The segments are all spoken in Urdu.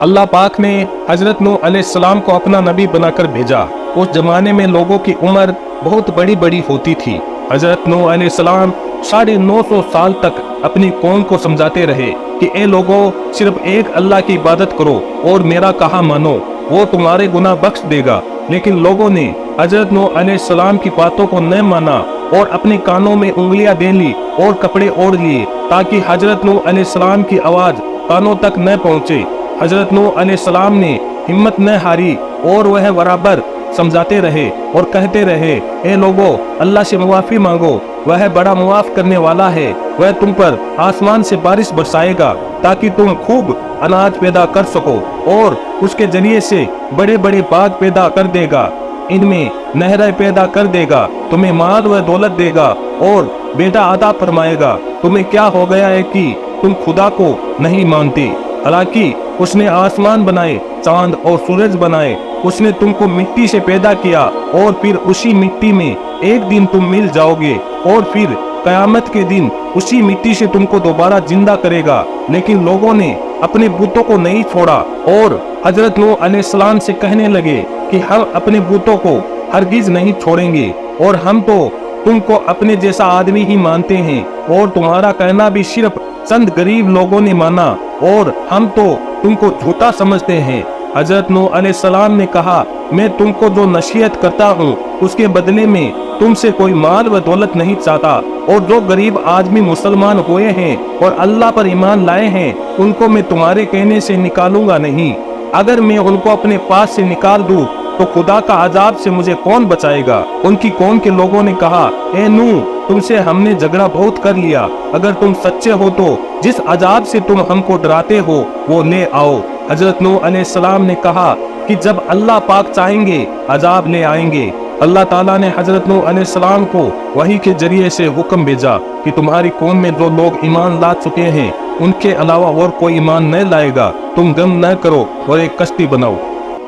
اللہ پاک نے حضرت نوح علیہ السلام کو اپنا نبی بنا کر بھیجا۔ اس زمانے میں لوگوں کی عمر بہت بڑی بڑی ہوتی تھی۔ حضرت نوح علیہ السلام 950 سال تک اپنی قوم کو سمجھاتے رہے کہ اے لوگوں، صرف ایک اللہ کی عبادت کرو اور میرا کہا مانو، وہ تمہارے گناہ بخش دے گا۔ لیکن لوگوں نے حضرت نوح علیہ السلام کی باتوں کو نہ مانا اور اپنے کانوں میں انگلیاں دے لی اور کپڑے اوڑھ لیے تاکہ حضرت نوح علیہ السلام کی آواز کانوں تک نہ پہنچے۔ حضرت نوح علیہ السلام نے ہمت نہ ہاری اور وہ برابر سمجھاتے رہے اور کہتے رہے، اے لوگو، اللہ سے معافی مانگو، وہ بڑا معاف کرنے والا ہے، وہ تم پر آسمان سے بارش برسائے گا تاکہ تم خوب اناج پیدا کر سکو اور اس کے ذریعے سے بڑے بڑے باغ پیدا کر دے گا، ان میں نہریں پیدا کر دے گا، تمہیں مال و دولت دے گا اور بیٹا عطا فرمائے گا۔ تمہیں کیا ہو گیا ہے کہ تم خدا کو نہیں مانتے؟ حالانکہ اس نے آسمان بنائے، چاند اور سورج بنائے، اس نے تم کو مٹی سے پیدا کیا اور پھر اسی مٹی میں ایک دن تم مل جاؤ گے اور پھر قیامت کے دن اسی مٹی سے تم کو دوبارہ زندہ کرے گا۔ لیکن لوگوں نے اپنے بتوں کو نہیں چھوڑا اور حضرت نوح علیہ السلام سے کہنے لگے کہ ہم اپنے بتوں کو ہرگز نہیں چھوڑیں گے اور ہم تو تم کو اپنے جیسا آدمی ہی مانتے ہیں اور تمہارا کہنا بھی صرف چند غریب لوگوں نے مانا اور ہم تو تم کو جھوٹا سمجھتے ہیں۔ حضرت نوح علیہ السلام نے کہا، میں تم کو جو نصیحت کرتا ہوں اس کے بدلے میں تم سے کوئی مال و دولت نہیں چاہتا، اور جو غریب آدمی مسلمان ہوئے ہیں اور اللہ پر ایمان لائے ہیں ان کو میں تمہارے کہنے سے نکالوں گا نہیں۔ اگر میں ان کو اپنے پاس سے نکال دوں تو خدا کا عذاب سے مجھے کون بچائے گا؟ ان کی قوم کے لوگوں نے کہا، اے نوح، تم سے ہم نے جھگڑا بہت کر لیا، اگر تم سچے ہو تو جس عذاب سے تم ہم کو ڈراتے ہو وہ لے آؤ۔ حضرت نوح علیہ السلام نے کہا کہ جب اللہ پاک چاہیں گے عذاب لے آئیں گے۔ اللہ تعالیٰ نے حضرت نوح علیہ السلام کو وحی کے ذریعے سے حکم بھیجا کہ تمہاری قوم میں جو لوگ ایمان لا چکے ہیں ان کے علاوہ اور کوئی ایمان نہ لائے گا، تم غم نہ کرو اور ایک کشتی بناؤ۔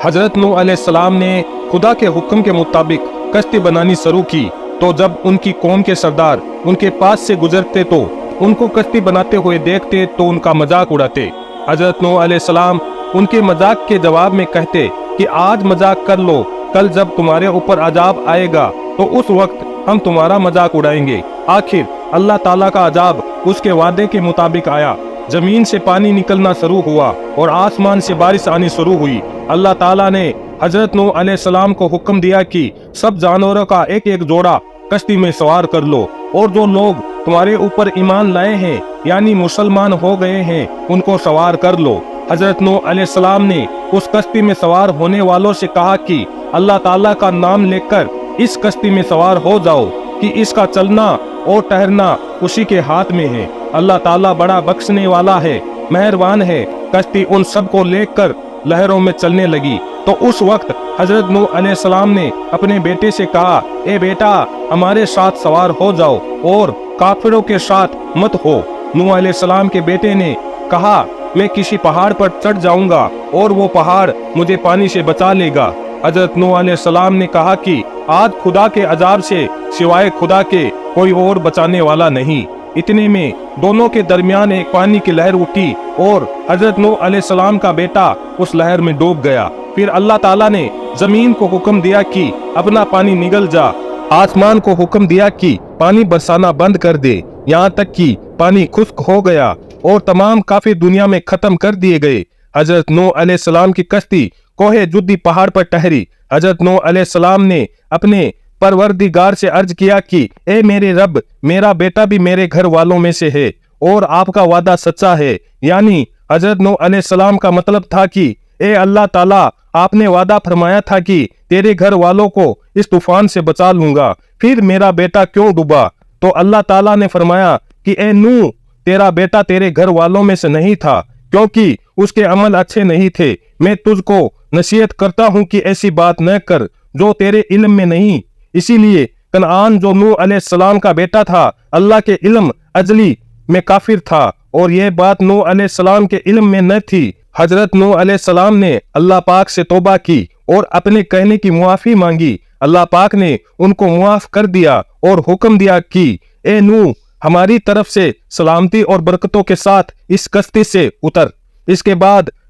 حضرت نوح علیہ السلام نے خدا کے حکم کے مطابق کشتی بنانی شروع کی، تو جب ان کی قوم کے سردار ان کے پاس سے گزرتے تو ان کو کشتی بناتے ہوئے دیکھتے تو ان کا مذاق اڑاتے۔ حضرت نوح علیہ السلام ان کے مذاق کے جواب میں کہتے کہ آج مذاق کر لو، کل جب تمہارے اوپر عذاب آئے گا تو اس وقت ہم تمہارا مذاق اڑائیں گے۔ آخر اللہ تعالیٰ کا عذاب اس کے وعدے کے مطابق آیا، زمین سے پانی نکلنا شروع ہوا اور آسمان سے بارش آنی شروع ہوئی۔ اللہ تعالیٰ نے حضرت نوح علیہ السلام کو حکم دیا کہ سب جانوروں کا ایک ایک جوڑا کشتی میں سوار کر لو، اور جو لوگ تمہارے اوپر ایمان لائے ہیں یعنی مسلمان ہو گئے ہیں ان کو سوار کر لو۔ حضرت نوح علیہ السلام نے اس کشتی میں سوار ہونے والوں سے کہا کہ اللہ تعالیٰ کا نام لے کر اس کشتی میں سوار ہو جاؤ کہ اس کا چلنا اور ٹہرنا اسی کے ہاتھ میں ہے۔ اللہ تعالیٰ بڑا بخشنے والا ہے، مہربان ہے۔ کشتی ان سب کو لے کر لہروں میں چلنے لگی۔ تو اس وقت حضرت نوح علیہ السلام نے اپنے بیٹے سے کہا، اے بیٹا، ہمارے ساتھ سوار ہو جاؤ اور کافروں کے ساتھ مت ہو۔ نوح علیہ السلام کے بیٹے نے کہا، میں کسی پہاڑ پر چڑھ جاؤں گا اور وہ پہاڑ مجھے پانی سے بچا لے گا۔ حضرت نوح علیہ السلام نے کہا کہ آج خدا کے عذاب سے سوائے خدا کے کوئی اور بچانے والا نہیں۔ اتنے میں دونوں کے درمیان ایک پانی کی لہر اٹھی اور حضرت نوح علیہ السلام کا بیٹا اس لہر میں ڈوب گیا۔ پھر اللہ تعالیٰ نے زمین کو حکم دیا کہ اپنا پانی نگل جا، آسمان کو حکم دیا کہ پانی برسانا بند کر دے، یہاں تک کہ پانی خشک ہو گیا اور تمام کافر دنیا میں ختم کر دیے گئے۔ حضرت نوح علیہ السلام کی کشتی کوہ جدی پہاڑ پر ٹھہری۔ حضرت نوح علیہ السلام نے اپنے پروردگار سے عرض کیا کہ اے میرے رب، میرا بیٹا بھی میرے گھر والوں میں سے ہے اور آپ کا وعدہ سچا ہے۔ یعنی حضرت نوح علیہ السلام کا مطلب تھا کہ اے اللہ تعالیٰ، آپ نے وعدہ فرمایا تھا کہ تیرے گھر والوں کو اس طوفان سے بچا لوں گا، پھر میرا بیٹا کیوں ڈوبا؟ تو اللہ تعالیٰ نے فرمایا کہ اے نوح، تیرا بیٹا تیرے گھر والوں میں سے نہیں تھا کیونکہ اس کے عمل اچھے نہیں تھے۔ میں تجھ کو نصیحت کرتا ہوں کہ ایسی بات نہ کر جو تیرے علم میں نہیں۔ اسی لیے کنعان جو نوح علیہ السلام کا بیٹا تھا، اللہ کے علم ازلی میں کافر تھا اور یہ بات نوح علیہ السلام کے علم میں نہ تھی۔ حضرت نوح علیہ السلام نے اللہ پاک سے توبہ کی اور اپنے کہنے کی معافی مانگی۔ اللہ پاک نے ان کو معاف کر دیا اور حکم دیا کہ اے نوح، ہماری طرف سے سلامتی اور برکتوں کے ساتھ اس کشتی سے اتر۔ اس کے بعد